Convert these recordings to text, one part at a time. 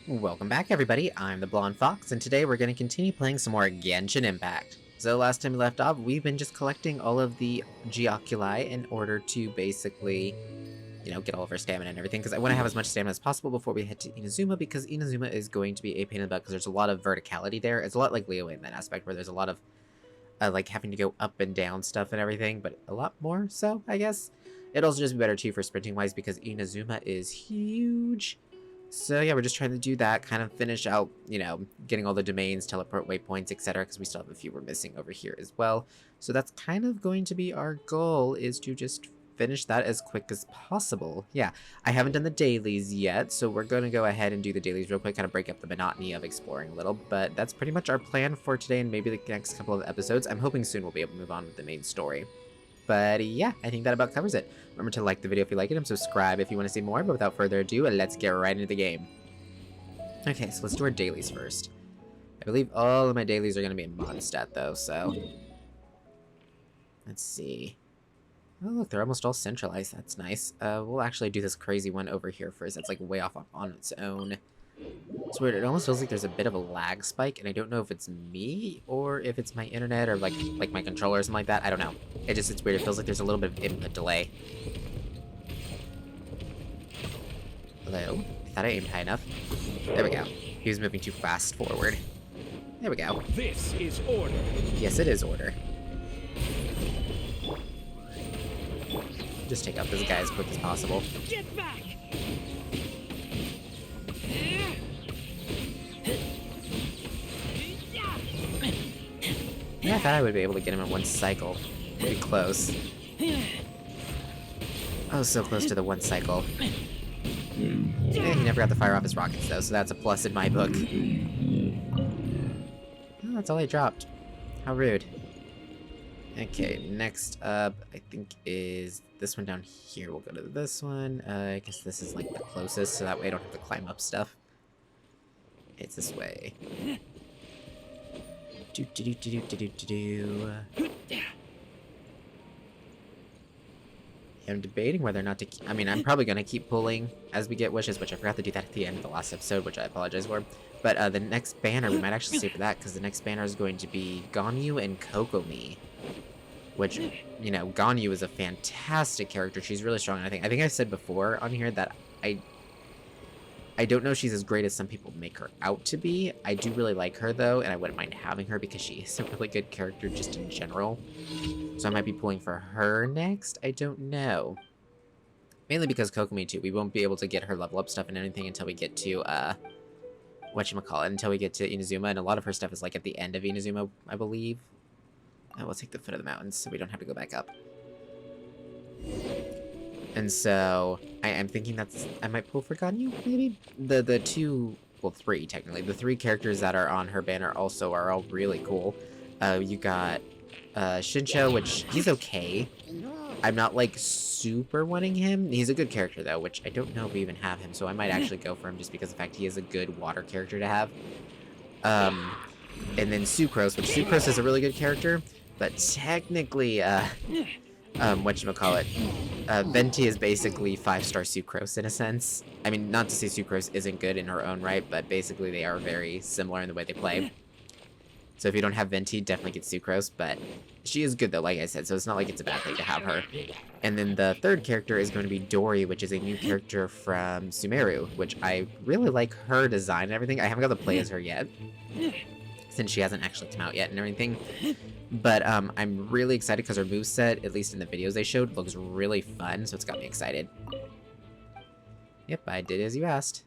Welcome back, everybody. I'm the Blonde Fox, and today we're going to continue playing some more Genshin Impact. So last time we left off, we've been just collecting all of the Geoculi in order to basically, get all of our stamina and everything, because I want to have as much stamina as possible before we head to Inazuma, because Inazuma is going to be a pain in the butt, because there's a lot of verticality there. It's a lot like Leo in that aspect, where there's a lot of, like, having to go up and down stuff and everything, but a lot more so, I guess. It'd also just be better, too, for sprinting-wise, because Inazuma is huge. So yeah, we're just trying to do that, kind of finish out, getting all the domains, teleport waypoints, etc., because we still have a few we're missing over here as well. So that's kind of going to be our goal, is to just finish that as quick as possible. Yeah, I haven't done the dailies yet, so we're going to go ahead and do the dailies real quick, kind of break up the monotony of exploring a little, but that's pretty much our plan for today and maybe the next couple of episodes. I'm hoping soon we'll be able to move on with the main story. But yeah, I think that about covers it. Remember to like the video if you like it and subscribe if you want to see more, but without further ado, let's get right into the game. Okay, so let's do our dailies first. I believe all of my dailies are going to be in Mondstadt though, so... Let's see. Oh look, they're almost all centralized, that's nice. We'll actually do this crazy one over here first, that's like way off on its own. It's weird, it almost feels like there's a bit of a lag spike, and I don't know if it's me, or if it's my internet, or like my controller or something like that, I don't know. It's weird, it feels like there's a little bit of input delay. Hello? I thought I aimed high enough. There we go. He was moving too fast forward. There we go. This is order. Yes, it is order. Just take out this guy as quick as possible. Get back! Yeah, I thought I would be able to get him in one cycle. Pretty close. I was so close to the one cycle. Yeah, he never got the fire off his rockets though, so that's a plus in my book. Oh, that's all I dropped. How rude. Okay, next up, I think is this one down here. We'll go to this one. I guess this is like the closest, so that way I don't have to climb up stuff. It's this way. I'm debating whether or not to I mean, I'm probably going to keep pulling as we get wishes, which I forgot to do that at the end of the last episode, which I apologize for. But the next banner, we might actually save for that, because the next banner is going to be Ganyu and Kokomi. Which, Ganyu is a fantastic character. She's really strong, and I think I said before on here that I don't know if she's as great as some people make her out to be. I do really like her, though, and I wouldn't mind having her because she is a really good character just in general. So I might be pulling for her next. I don't know. Mainly because Kokomi, too. We won't be able to get her level up stuff and anything until we get to, whatchamacallit, until we get to Inazuma, and a lot of her stuff is, like, at the end of Inazuma, I believe. And we'll take the foot of the mountains so we don't have to go back up. And so, I'm thinking I might pull for Ganyu, maybe? The two, well, three, technically. The three characters that are on her banner also are all really cool. You got, Shincho, which, he's okay. I'm not, like, super wanting him. He's a good character, though, which I don't know if we even have him, so I might actually go for him just because of the fact he is a good water character to have. And then Sucrose, which Sucrose is a really good character, but technically, Venti is basically 5-star Sucrose in a sense. I mean, not to say Sucrose isn't good in her own right, but basically they are very similar in the way they play. So if you don't have Venti, definitely get Sucrose, but she is good though, like I said, so it's not like it's a bad thing to have her. And then the third character is going to be Dori, which is a new character from Sumeru, which I really like her design and everything. I haven't got to play as her yet, since she hasn't actually come out yet and everything. But I'm really excited because her moveset, at least in the videos they showed, looks really fun, so it's got me excited. Yep, I did as you asked.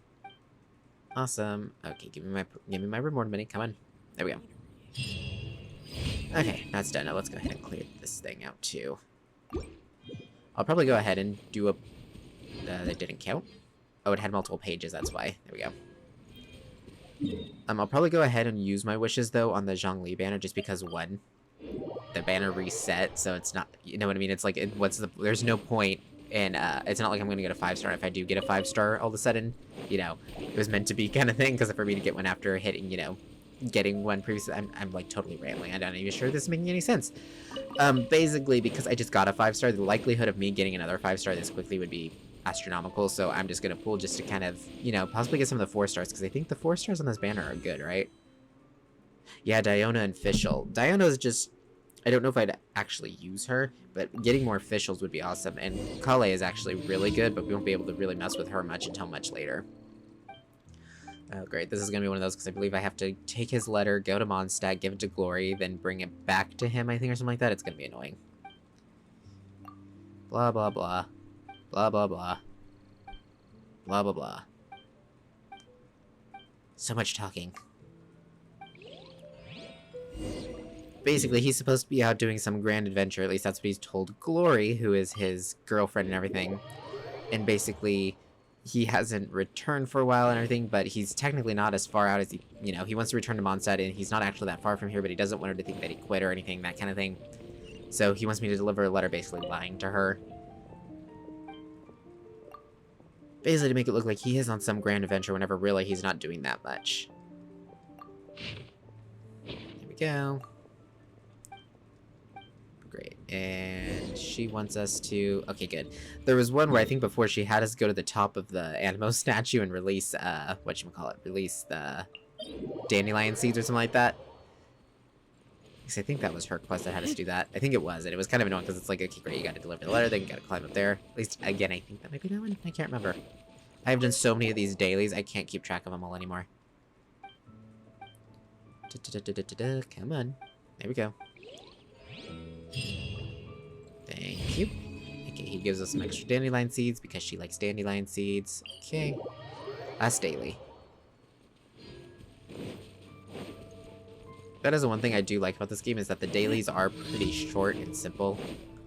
Awesome. Okay, give me my reward money. Come on. There we go. Okay, that's done. Now let's go ahead and clear this thing out too. I'll probably go ahead and do a... that didn't count. Oh, it had multiple pages, that's why. There we go. I'll probably go ahead and use my wishes, though, on the Zhongli banner, just because, one, the banner reset, so it's not, you know what I mean? It's like, there's no point, and it's not like I'm going to get a 5-star. If I do get a 5-star all of a sudden, it was meant to be kind of thing, because for me to get one after hitting, getting one previously, I'm like totally rambling. I'm not even sure this is making any sense. Basically, because I just got a 5-star, the likelihood of me getting another 5-star this quickly would be astronomical, so I'm just gonna pull just to kind of, you know, possibly get some of the 4 stars, because I think the 4 stars on this banner are good, right? Yeah, Diona and Fischl. Diona is just... I don't know if I'd actually use her, but getting more Fischls would be awesome. And Kale is actually really good, but we won't be able to really mess with her much until much later. Oh, great. This is going to be one of those, because I believe I have to take his letter, go to Mondstadt, give it to Glory, then bring it back to him, I think, or something like that. It's going to be annoying. Blah, blah, blah. Blah, blah, blah. Blah, blah, blah. So much talking. Basically, he's supposed to be out doing some grand adventure, at least that's what he's told Glory, who is his girlfriend and everything. And basically, he hasn't returned for a while and everything, but he's technically not as far out as he, you know, he wants to return to Mondstadt, and he's not actually that far from here, but he doesn't want her to think that he quit or anything, that kind of thing. So he wants me to deliver a letter basically lying to her. Basically to make it look like he is on some grand adventure whenever really he's not doing that much. Here we go. Great, and she wants us to... Okay, good. There was one where I think before she had us go to the top of the Animo statue and release, whatchamacallit, release the dandelion seeds or something like that. Because I think that was her quest that had us do that. I think it was, and it was kind of annoying because it's like, okay, great, you gotta deliver the letter, then you gotta climb up there. At least, again, I think that might be that one. I can't remember. I've done so many of these dailies, I can't keep track of them all anymore. Come on. There we go. Thank you. Okay, he gives us some extra dandelion seeds because she likes dandelion seeds. Okay. Last daily. That is the one thing I do like about this game, is that the dailies are pretty short and simple.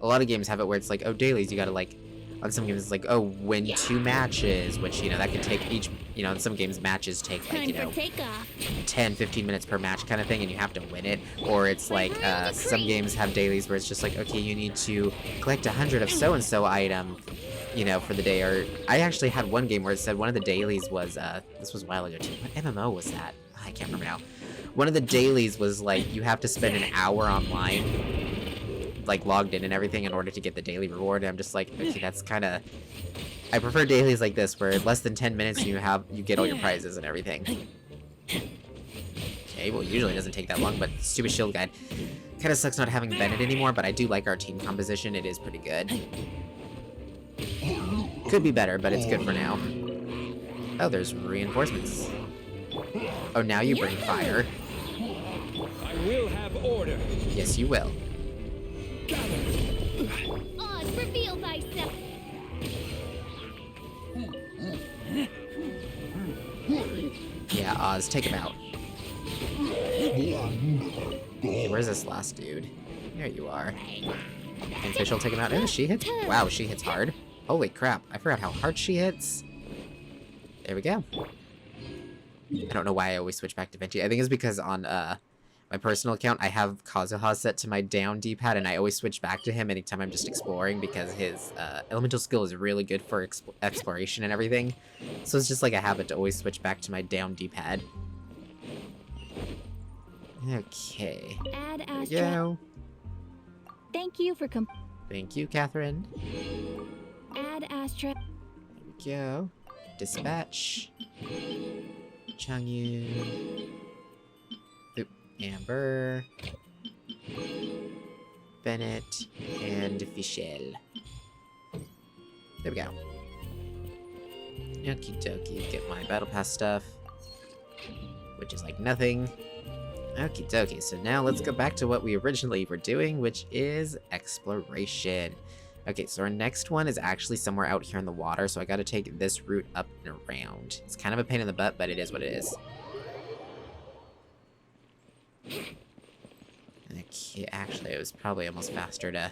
A lot of games have it where it's like, oh, dailies, you gotta like... On some games, it's like, oh, win 2 matches, which, you know, that can take each... You know, in some games, matches take, like, you know, 10, 15 minutes per match kind of thing, and you have to win it. Or it's like, some games have dailies where it's just like, okay, you need to collect 100 of so-and-so item, you know, for the day. Or I actually had one game where it said one of the dailies was, this was a while ago too. What MMO was that? I can't remember now. One of the dailies was like, you have to spend an hour online, like logged in and everything, in order to get the daily reward. And I'm just like, okay, that's kind of... I prefer dailies like this, where less than 10 minutes and you get all your prizes and everything. Okay, well, usually it doesn't take that long, but stupid shield guide. Kind of sucks not having Bennett anymore, but I do like our team composition. It is pretty good. Could be better, but it's good for now. Oh, there's reinforcements. Oh, now you bring fire. I will have order. Yes, you will. Oz, reveal thyself. Yeah, Oz, take him out. Okay, where's this last dude? There you are. Can Fischl take him out? Oh, she hits... Wow, she hits hard. Holy crap, I forgot how hard she hits. There we go. I don't know why I always switch back to Venti. I think it's because on my personal account, I have Kazuha set to my down D-pad, and I always switch back to him anytime I'm just exploring, because his elemental skill is really good for exploration and everything. So it's just like a habit to always switch back to my down D-pad. Okay. Add There we Astra. go. Thank you for Thank you, Catherine. Add Astra. There we go. Dispatch. Changyu. Oop. Amber. Bennett. And Fischl. There we go. Okie dokie. Get my battle pass stuff. Which is like nothing. Okie dokie. So now let's go back to what we originally were doing, which is exploration. Okay, so our next one is actually somewhere out here in the water, so I gotta take this route up and around. It's kind of a pain in the butt, but it is what it is. Okay, actually, it was probably almost faster to...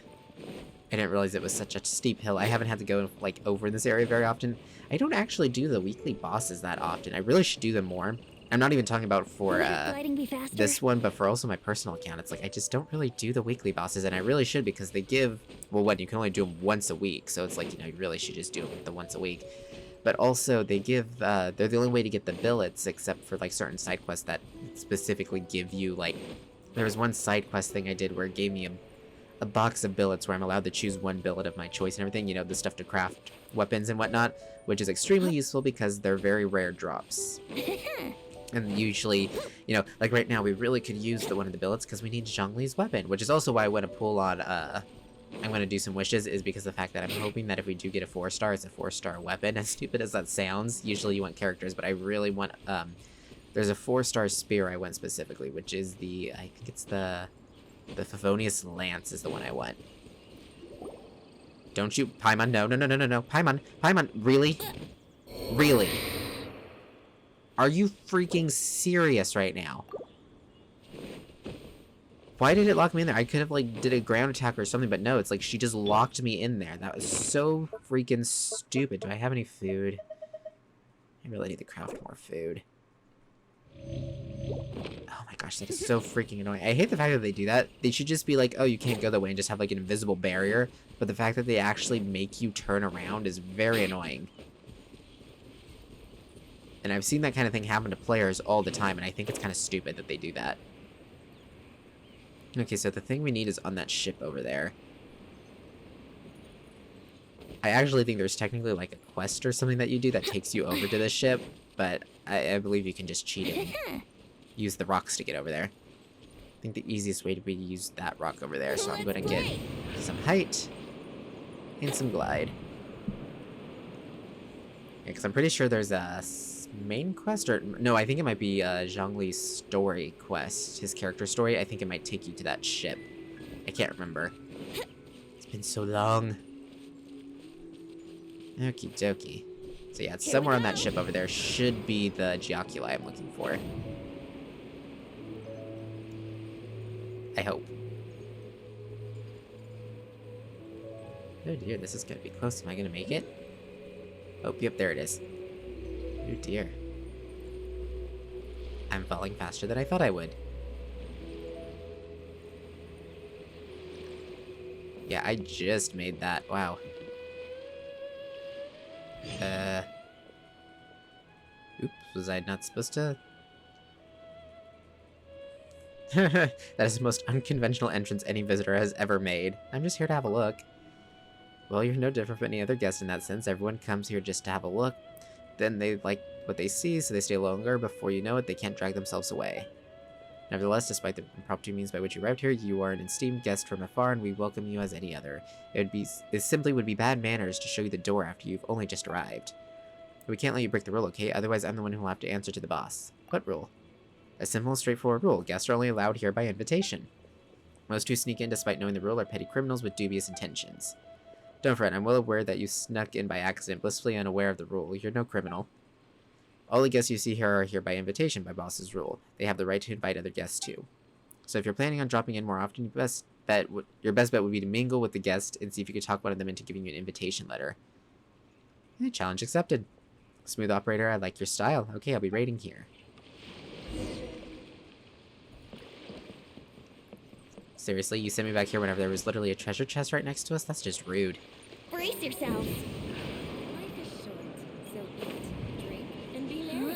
I didn't realize it was such a steep hill. I haven't had to go, like, over in this area very often. I don't actually do the weekly bosses that often. I really should do them more. I'm not even talking about for this one, but for also my personal account. It's like, I just don't really do the weekly bosses, and I really should, because they give... Well, what, you can only do them once a week, so it's like, you know, you really should just do them the once a week. But also, they give... they're the only way to get the billets, except for, like, certain side quests that specifically give you, like... There was one side quest thing I did where it gave me a box of billets where I'm allowed to choose one billet of my choice and everything, you know, the stuff to craft weapons and whatnot, which is extremely useful because they're very rare drops. And usually, you know, like right now, we really could use the one of the billets because we need Zhongli's weapon, which is also why I want to pull on, I'm going to do some wishes, is because of the fact that I'm hoping that if we do get a 4-star, it's a 4-star weapon. As stupid as that sounds, usually you want characters, but I really want, there's a 4-star spear I want specifically, which is the, I think it's the Favonius Lance is the one I want. Don't you, Paimon, no, no, no, no, no, no, Paimon, really? Really? Are you freaking serious right now? Why did it lock me in there? I could have, like, did a ground attack or something, but no, it's like she just locked me in there. That was so freaking stupid. Do I have any food? I really need to craft more food. Oh my gosh, that is so freaking annoying. I hate the fact that they do that. They should just be like, oh, you can't go that way and just have, like, an invisible barrier. But the fact that they actually make you turn around is very annoying. And I've seen that kind of thing happen to players all the time, and I think it's kind of stupid that they do that. Okay, so the thing we need is on that ship over there. I actually think there's technically like a quest or something that you do that takes you over to the ship, but I believe you can just cheat it and use the rocks to get over there. I think the easiest way to be to use that rock over there, so I'm going to get some height and some glide. Yeah, because I'm pretty sure there's a main quest, or no, I think it might be Zhongli's story quest, his character story. I think it might take you to that ship. I can't remember. It's been so long. Okie dokie. So yeah, it's somewhere on that ship over there. Should be the Geoculi I'm looking for. I hope. Oh dear, this is gonna be close. Am I gonna make it? Oh, yep, there it is. Oh dear. I'm falling faster than I thought I would. Yeah, I just made that. Wow. Oops, was I not supposed to? That is the most unconventional entrance any visitor has ever made. I'm just here to have a look. Well, you're no different from any other guest in that sense. Everyone comes here just to have a look. Then they like what they see, so they stay longer. Before you know it, they can't drag themselves away. Nevertheless, despite the impromptu means by which you arrived here, you are an esteemed guest from afar, and we welcome you as any other. It simply would be bad manners to show you the door after you've only just arrived. We can't let you break the rule, okay? Otherwise, I'm the one who will have to answer to the boss. What rule? A simple and straightforward rule. Guests are only allowed here by invitation. Most who sneak in despite knowing the rule are petty criminals with dubious intentions. Don't fret, I'm well aware that you snuck in by accident, blissfully unaware of the rule. You're no criminal. All the guests you see here are here by invitation, by boss's rule. They have the right to invite other guests too. So if you're planning on dropping in more often, your best bet would be to mingle with the guest and see if you could talk one of them into giving you an invitation letter. Challenge accepted. Smooth operator, I like your style. Okay, I'll be raiding here. Seriously, you sent me back here whenever there was literally a treasure chest right next to us? That's just rude. Brace yourselves. Life is short, so eat, drink, and be merry.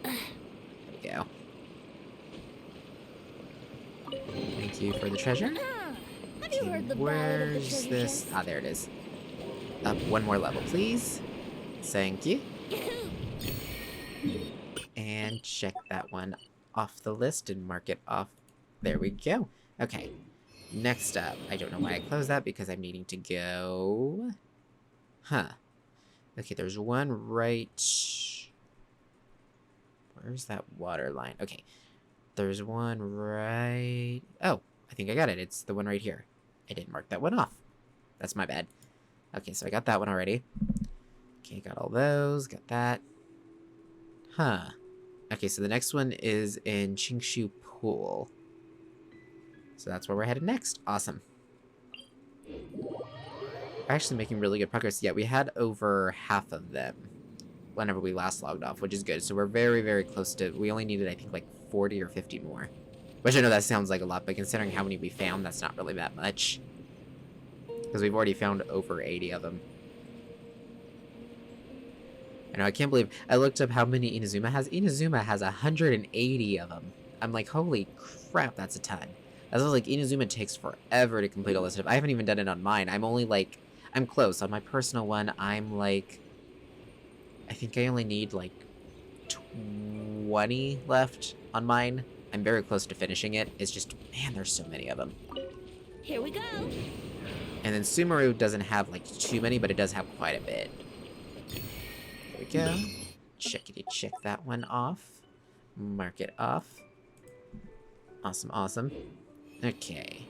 There we go. Thank you for the treasure. Have you heard the ballad of the Where's treasure this? chest? Ah, there it is. Up one more level, please. Thank you. And check that one off the list and mark it off. There we go. Okay. Next up, I don't know why I closed that because I'm needing to go. Huh. Okay, there's one right. Where's that water line? Okay. There's one right. Oh, I think I got it. It's the one right here. I didn't mark that one off. That's my bad. Okay, so I got that one already. Okay, got all those. Got that. Huh. Okay, so the next one is in Qingshu Pool. So that's where we're headed next. Awesome. We're actually making really good progress. Yeah, we had over half of them whenever we last logged off, which is good. So we're very, very close to... We only needed, I think, like 40 or 50 more. Which I know that sounds like a lot, but considering how many we found, that's not really that much. Because we've already found over 80 of them. I know, I can't believe... I looked up how many Inazuma has. Inazuma has 180 of them. I'm like, holy crap, that's a ton. I was like, Inazuma takes forever to complete all this stuff. I haven't even done it on mine. I'm only like, I'm close. On my personal one, I'm like, I think I only need like 20 left on mine. I'm very close to finishing it. It's just, man, there's so many of them. Here we go. And then Sumeru doesn't have like too many, but it does have quite a bit. There we go. Check that one off. Mark it off. Awesome, awesome. Okay.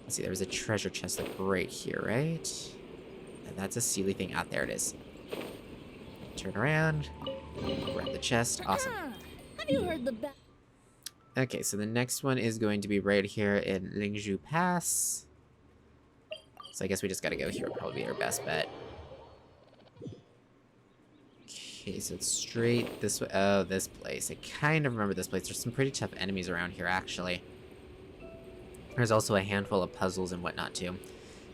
Let's see, there was a treasure chest like right here, right? And that's a Sealy thing. Ah, there it is. Turn around. Grab the chest. Awesome. Have you heard the bell? Okay, so the next one is going to be right here in Lingzhu Pass. So I guess we just gotta go here. Would probably be our best bet. Okay, so it's straight this way. Oh, this place. I kind of remember this place. There's some pretty tough enemies around here, actually. There's also a handful of puzzles and whatnot, too.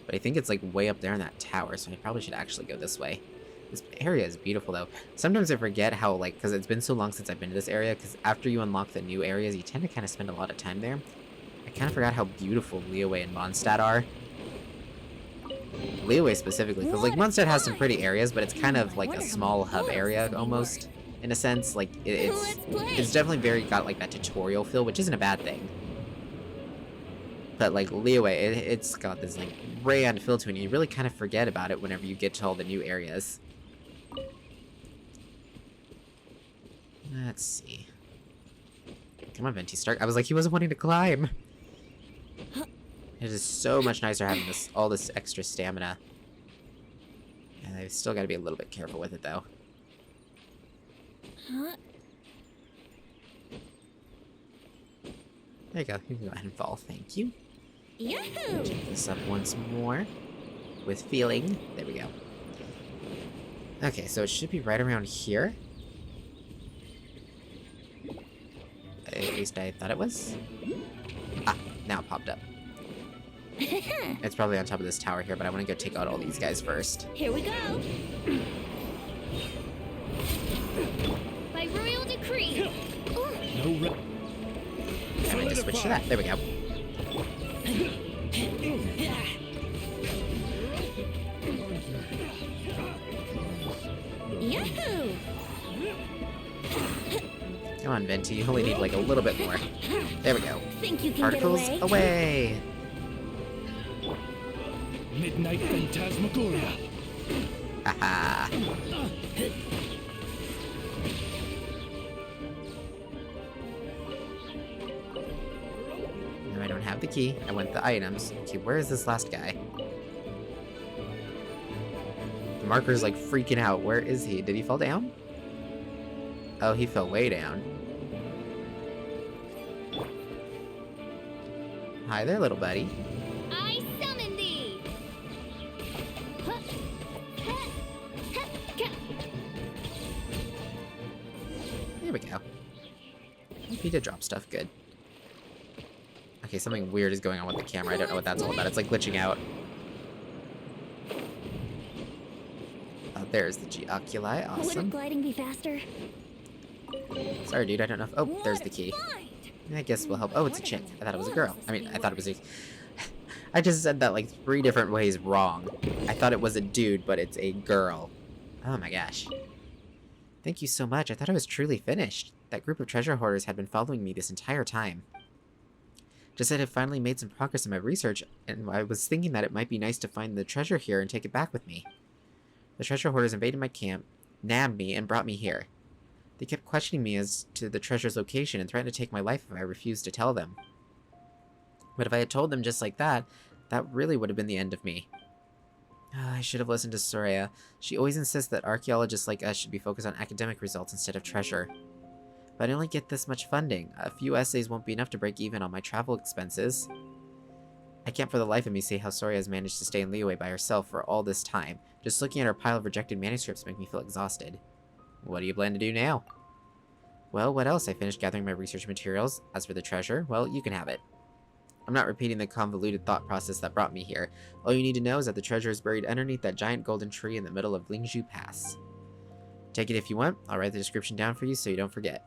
But I think it's, like, way up there in that tower, so I probably should actually go this way. This area is beautiful, though. Sometimes I forget how, like, because it's been so long since I've been to this area, because after you unlock the new areas, you tend to kind of spend a lot of time there. I kind of forgot how beautiful Liyue and Mondstadt are. Liyue specifically, because, like, Mondstadt has some pretty areas, but it's kind of, like, a small hub area, almost, in a sense. Like, it's definitely got, like, that tutorial feel, which isn't a bad thing. But, like, Liyue, it's got this, like, grand feel to it, and you really kind of forget about it whenever you get to all the new areas. Let's see. Come on, Venti Stark. I was like, he wasn't wanting to climb. It is so much nicer having all this extra stamina. And I've still got to be a little bit careful with it, though. Huh? There you go. You can go ahead and fall. Thank you. Yahoo! Take this up once more. With feeling. There we go. Okay, so it should be right around here. At least I thought it was. Ah, now it popped up. It's probably on top of this tower here, but I want to go take out all these guys first. Here we go. By royal decree. No And I just switch to that. There we go. Yahoo! Come on, Venti. You only need like a little bit more. There we go. Think you can Particles get away? away. Midnight Phantasmagoria. Haha. No, I don't have the key. I want the items. Okay, where is this last guy? The marker's like freaking out. Where is he? Did he fall down? Oh, he fell way down. Hi there, little buddy. I summon thee. There we go. He did drop stuff. Good. Okay, something weird is going on with the camera. I don't know what that's all about. It's like glitching out. Oh, there's the Geoculi. Wouldn't Awesome. gliding be faster? Sorry, dude. I don't know if... Oh, there's the key. I guess we'll help. Oh, it's a chick. I thought it was a girl. I mean, I thought it was a... I just said that like 3 different ways wrong. I thought it was a dude, but it's a girl. Oh my gosh. Thank you so much. I thought I was truly finished. That group of treasure hoarders had been following me this entire time. Just said I finally made some progress in my research, and I was thinking that it might be nice to find the treasure here and take it back with me. The treasure hoarders invaded my camp, nabbed me, and brought me here. They kept questioning me as to the treasure's location and threatened to take my life if I refused to tell them. But if I had told them just like that, that really would have been the end of me. I should have listened to Soraya. She always insists that archaeologists like us should be focused on academic results instead of treasure. But I only get this much funding. A few essays won't be enough to break even on my travel expenses. I can't for the life of me see how Soraya has managed to stay in Liyue by herself for all this time. Just looking at her pile of rejected manuscripts make me feel exhausted. What do you plan to do now? Well, what else? I finished gathering my research materials. As for the treasure, well, you can have it. I'm not repeating the convoluted thought process that brought me here. All you need to know is that the treasure is buried underneath that giant golden tree in the middle of Lingzhu Pass. Take it if you want. I'll write the description down for you so you don't forget.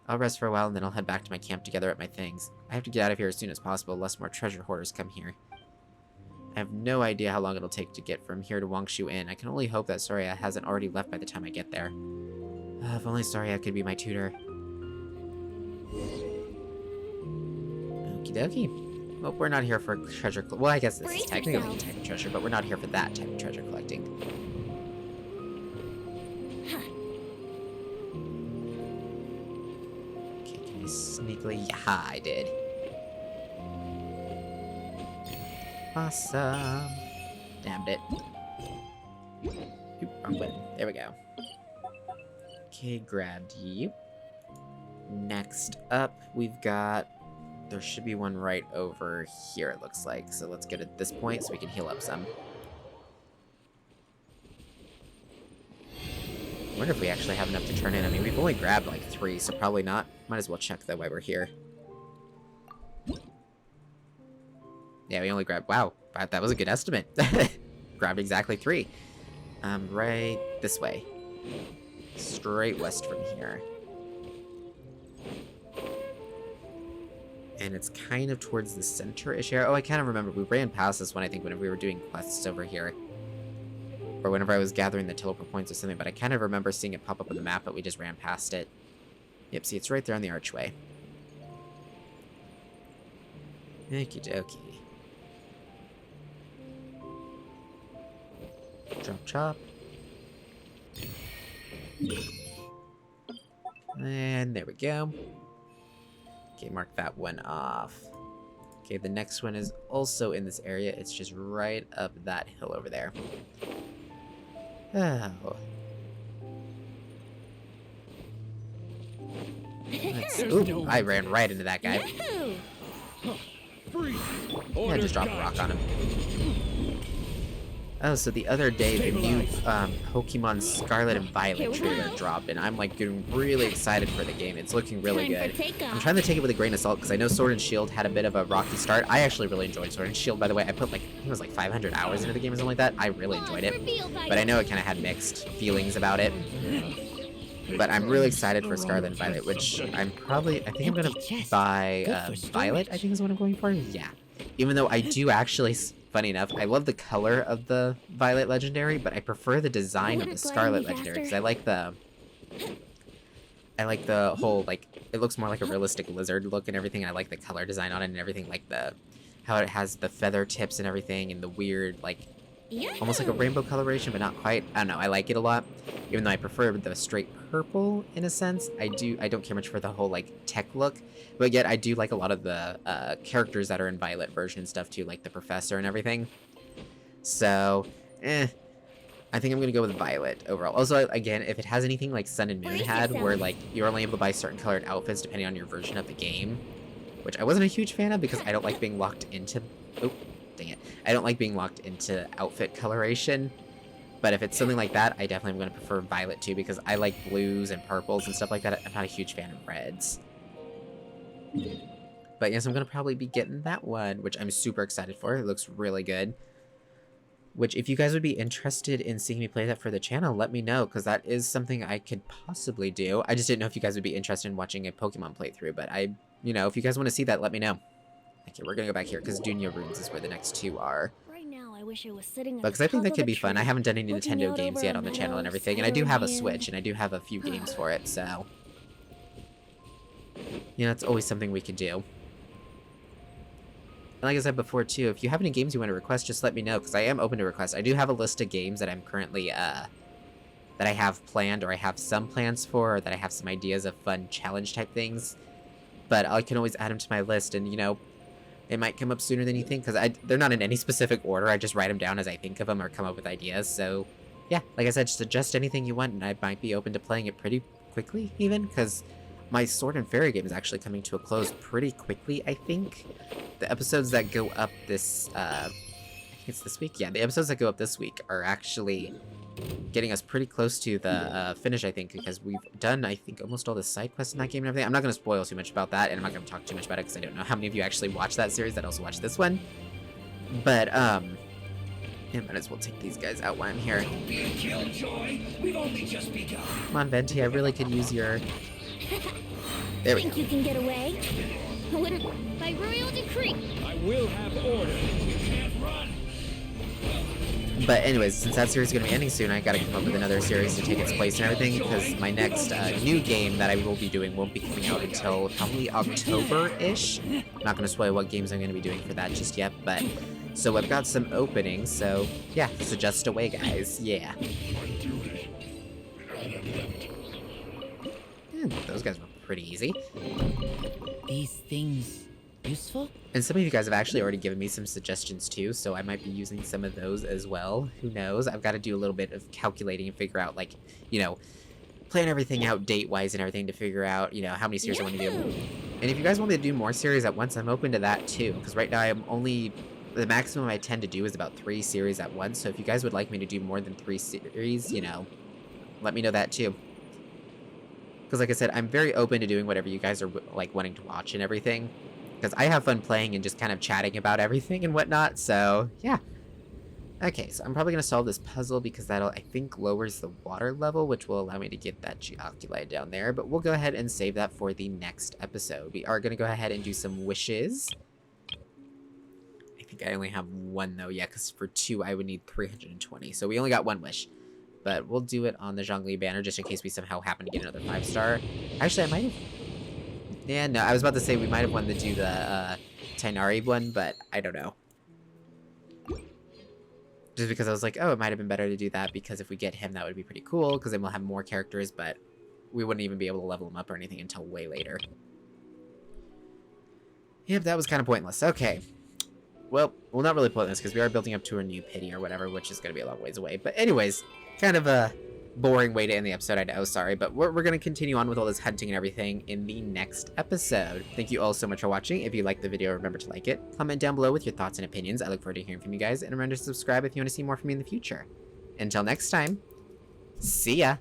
I'll rest for a while and then I'll head back to my camp to gather up my things. I have to get out of here as soon as possible, lest more treasure hoarders come here. I have no idea how long it'll take to get from here to Wangshu Inn. I can only hope that Soria hasn't already left by the time I get there. If only Soria could be my tutor. Okie dokie. Well, we're not here for treasure. Well, I guess this is technically a type of treasure, but we're not here for that type of treasure collecting. Okay, can I sneakily? Yeah, I did. Awesome. Damned it. Oop, wrong button. There we go. Okay, grabbed you. Next up, we've got... There should be one right over here, it looks like. So let's get at this point so we can heal up some. I wonder if we actually have enough to turn in. I mean, we've only grabbed like 3, so probably not. Might as well check that while we're here. Yeah, we only grabbed... Wow, that was a good estimate. Grabbed exactly 3. Right this way. Straight west from here. And it's kind of towards the center-ish area. Oh, I kind of remember. We ran past this one, I think, whenever we were doing quests over here. Or whenever I was gathering the teleport points or something, but I kind of remember seeing it pop up on the map, but we just ran past it. Yep, see, it's right there on the archway. Okie dokie. Chop chop. And there we go. Okay, mark that one off. Okay, the next one is also in this area. It's just right up that hill over there. Oh. Ooh, I ran right into that guy. Yeah, just dropped a rock on him. Oh, so the other day, the new Pokemon Scarlet and Violet trailer dropped, and I'm like getting really excited for the game. It's looking really good. I'm trying to take it with a grain of salt, because I know Sword and Shield had a bit of a rocky start. I actually really enjoyed Sword and Shield, by the way. I put like, I think it was like 500 hours into the game or something like that. I really enjoyed it. But I know it kind of had mixed feelings about it. But I'm really excited for Scarlet and Violet, which I think I'm going to buy Violet, I think is what I'm going for. Yeah. Even though I do actually... Funny enough, I love the color of the Violet Legendary, but I prefer the design of the Scarlet Legendary, because I like the whole, like, it looks more like a realistic lizard look and everything, and I like the color design on it and everything, like how it has the feather tips and everything, and the weird, like, almost like a rainbow coloration, but not quite. I don't know, I like it a lot, even though I prefer the straight purple, in a sense. I don't care much for the whole, like, tech look, but yet I do like a lot of the characters that are in Violet version and stuff too, like the professor and everything. So, I think I'm gonna go with Violet overall. Also, again, if it has anything like Sun and Moon had, where like you're only able to buy certain colored outfits depending on your version of the game, which I wasn't a huge fan of because I don't like being locked into... Oh, dang it. I don't like being locked into outfit coloration. But if it's something like that, I definitely am going to prefer Violet too, because I like blues and purples and stuff like that. I'm not a huge fan of reds. But yes, I'm going to probably be getting that one, which I'm super excited for. It looks really good. Which, if you guys would be interested in seeing me play that for the channel, let me know, because that is something I could possibly do. I just didn't know if you guys would be interested in watching a Pokemon playthrough, but you know, if you guys want to see that, let me know. Okay, we're going to go back here, because Dunya Runes is where the next 2 are. I wish I was sitting Because I think that could be fun. I haven't done any Nintendo games yet on the channel and everything, and I do have a Switch, and I do have a few games for it, so... You know, it's always something we could do. And like I said before, too, if you have any games you want to request, just let me know, because I am open to requests. I do have a list of games that I'm currently, that I have planned, or I have some plans for, or that I have some ideas of fun challenge-type things. But I can always add them to my list, and, you know... It might come up sooner than you think, because they're not in any specific order. I just write them down as I think of them or come up with ideas. So, yeah, like I said, just suggest anything you want, and I might be open to playing it pretty quickly, even, because my Sword and Fairy game is actually coming to a close pretty quickly, I think. The episodes that go up this, I think it's this week? Yeah, the episodes that go up this week are actually getting us pretty close to the finish, I think, because we've done, I think, almost all the side quests in that game and everything. I'm not going to spoil too much about that, and I'm not going to talk too much about it, because I don't know how many of you actually watch that series that also watch this one. But, yeah, might as well take these guys out while I'm here. Don't be a killjoy. We've only just begun. Come on, Venti, I really could use your There we Think go. you can get away? I wouldn't. By royal decree. I will have order. You can't run. But anyways, since that series is going to be ending soon, I got to come up with another series to take its place and everything, because my next new game that I will be doing won't be coming out until probably October-ish. I'm not going to spoil what games I'm going to be doing for that just yet, but... So I've got some openings, so yeah, so just away, guys. Yeah. Those guys were pretty easy. These things useful? And some of you guys have actually already given me some suggestions too, so I might be using some of those as well. Who knows? I've got to do a little bit of calculating and figure out, like, you know, plan everything out date-wise and everything to figure out, you know, how many series I want to do. And if you guys want me to do more series at once, I'm open to that too, because right now I'm only... The maximum I tend to do is about 3 series at once, so if you guys would like me to do more than 3 series, you know, let me know that too. Because like I said, I'm very open to doing whatever you guys are, like, wanting to watch and everything. Because I have fun playing and just kind of chatting about everything and whatnot, so, yeah. Okay, so I'm probably going to solve this puzzle because that'll, I think, lowers the water level, which will allow me to get that geoculi down there. But we'll go ahead and save that for the next episode. We are going to go ahead and do some wishes. I think I only have 1, though, yeah, because for 2 I would need 320. So we only got 1 wish. But we'll do it on the Zhongli banner just in case we somehow happen to get another 5-star. Actually, I might have... Yeah, no, I was about to say we might have wanted to do the Tainari one, but I don't know. Just because I was like, oh, it might have been better to do that because if we get him, that would be pretty cool because then we'll have more characters, but we wouldn't even be able to level him up or anything until way later. Yep, that was kind of pointless. Okay. Well, not really pointless because we are building up to a new pity or whatever, which is going to be a long ways away. But anyways, kind of a boring way to end the episode, I know, sorry. But we're going to continue on with all this hunting and everything in the next episode. Thank you all so much for watching. If you liked the video, remember to like it. Comment down below with your thoughts and opinions. I look forward to hearing from you guys. And remember to subscribe if you want to see more from me in the future. Until next time, see ya!